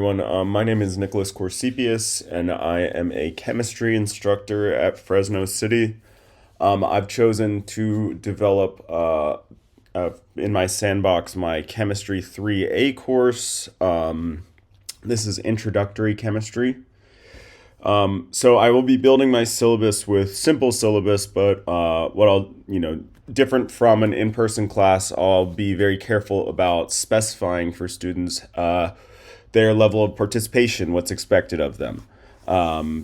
Everyone, my name is Nicholas Corsepius, and I am a chemistry instructor at Fresno City. I've chosen to develop in my sandbox my Chemistry 3A course. This is introductory chemistry. So I will be building my syllabus with simple syllabus, but different from an in-person class, I'll be very careful about specifying for students their level of participation, what's expected of them.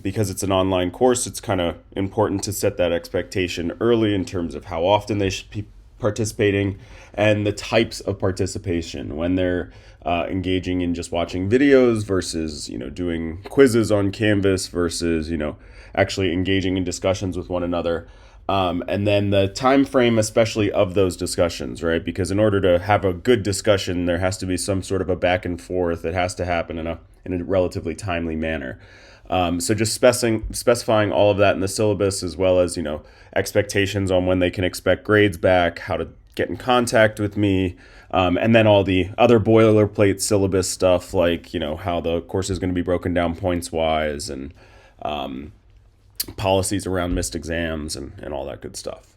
Because it's an online course, it's kind of important to set that expectation early in terms of how often they should be participating and the types of participation when they're engaging in just watching videos versus doing quizzes on Canvas versus actually engaging in discussions with one another. And then the time frame, especially of those discussions, right? Because in order to have a good discussion, there has to be some sort of a back and forth. It has to happen in a relatively timely manner. So just specifying all of that in the syllabus, as well as expectations on when they can expect grades back, how to get in contact with me, and then all the other boilerplate syllabus stuff, like how the course is going to be broken down points wise, and policies around missed exams and all that good stuff.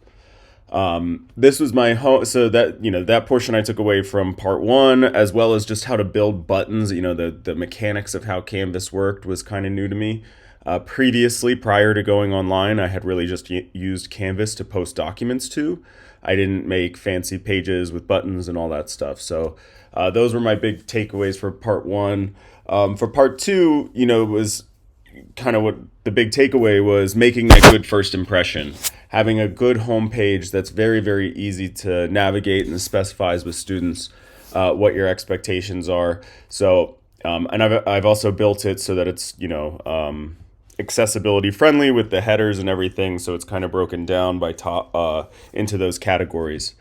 This was my home, so that that portion I took away from part one, as well as just how to build buttons. The mechanics of how Canvas worked was kind of new to me. Previously, prior to going online, I had really just used Canvas to post documents to. I didn't make fancy pages with buttons and all that stuff. So those were my big takeaways for part one. For part two, it was kind of what the big takeaway was: making that good first impression, having a good homepage that's very, very easy to navigate and specifies with students what your expectations are. So, and I've also built it so that it's accessibility friendly with the headers and everything. So it's kind of broken down by top into those categories.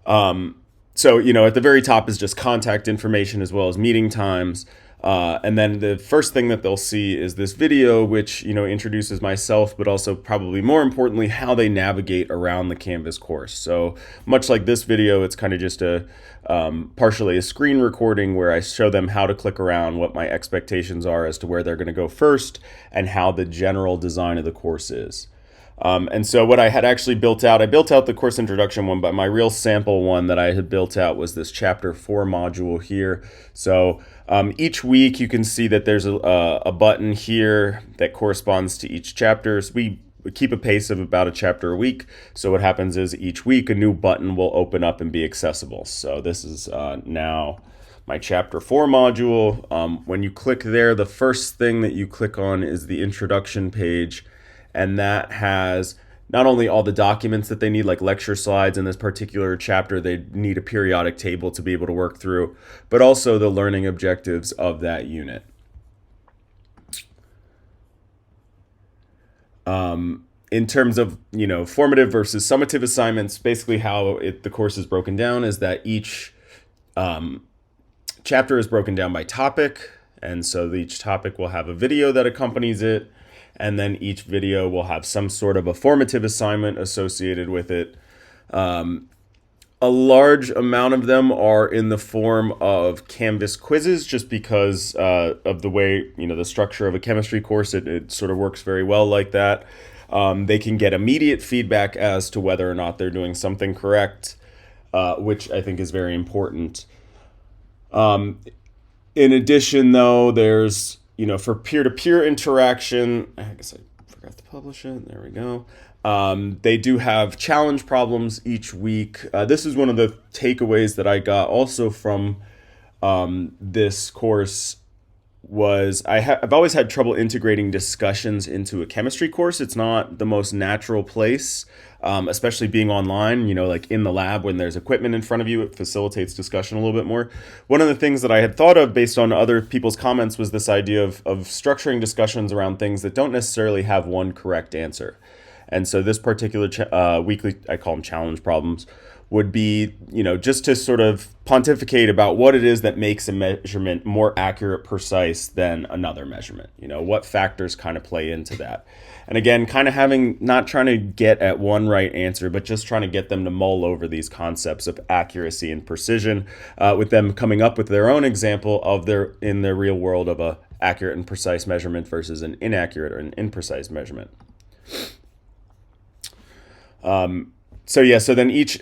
So at the very top is just contact information as well as meeting times. And then the first thing that they'll see is this video, which introduces myself, but also probably more importantly, how they navigate around the Canvas course. So much like this video, it's kind of just a partially a screen recording where I show them how to click around, what my expectations are as to where they're going to go first, and how the general design of the course is. And so what I had actually built out, I built out the course introduction one, but my real sample one that I had built out was this chapter 4 module here. So each week you can see that there's a button here that corresponds to each chapter. So we keep a pace of about a chapter a week. So what happens is each week a new button will open up and be accessible. So this is now my chapter 4 module. When you click there, the first thing that you click on is the introduction page. And that has not only all the documents that they need, like lecture slides in this particular chapter, they need a periodic table to be able to work through, but also the learning objectives of that unit. In terms of formative versus summative assignments, basically how the course is broken down is that each chapter is broken down by topic, and so each topic will have a video that accompanies it. And then each video will have some sort of a formative assignment associated with it. A large amount of them are in the form of Canvas quizzes, just because of the way, the structure of a chemistry course, it sort of works very well like that. They can get immediate feedback as to whether or not they're doing something correct, which I think is very important. In addition, though, there's for peer-to-peer interaction, I guess I forgot to publish it. There we go. They do have challenge problems each week. This is one of the takeaways that I got also from this course was I've always had trouble integrating discussions into a chemistry course. It's not the most natural place, especially being online, like in the lab when there's equipment in front of you, it facilitates discussion a little bit more. One of the things that I had thought of based on other people's comments was this idea of structuring discussions around things that don't necessarily have one correct answer. And so this particular weekly, I call them challenge problems, would be, just to sort of pontificate about what it is that makes a measurement more accurate, precise than another measurement. What factors kind of play into that. And again, kind of not trying to get at one right answer, but just trying to get them to mull over these concepts of accuracy and precision, with them coming up with their own example of in their real world of a accurate and precise measurement versus an inaccurate or an imprecise measurement. So then each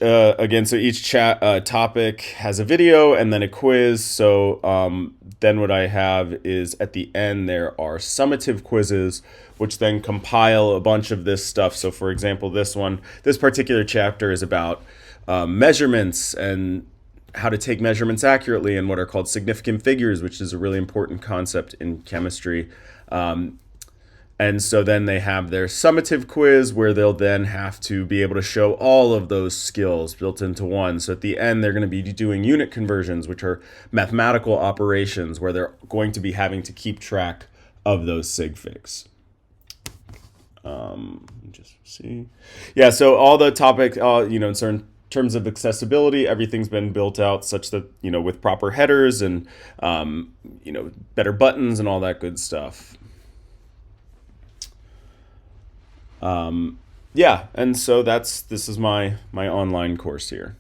topic has a video and then a quiz. So then what I have is at the end there are summative quizzes, which then compile a bunch of this stuff. So for example, this particular chapter is about measurements and how to take measurements accurately and what are called significant figures, which is a really important concept in chemistry. And so then they have their summative quiz where they'll then have to be able to show all of those skills built into one. So at the end, they're going to be doing unit conversions, which are mathematical operations where they're going to be having to keep track of those sig figs. Just see. Yeah, so all the topic, in certain terms of accessibility, everything's been built out such that, with proper headers and, better buttons and all that good stuff. And so this is my online course here.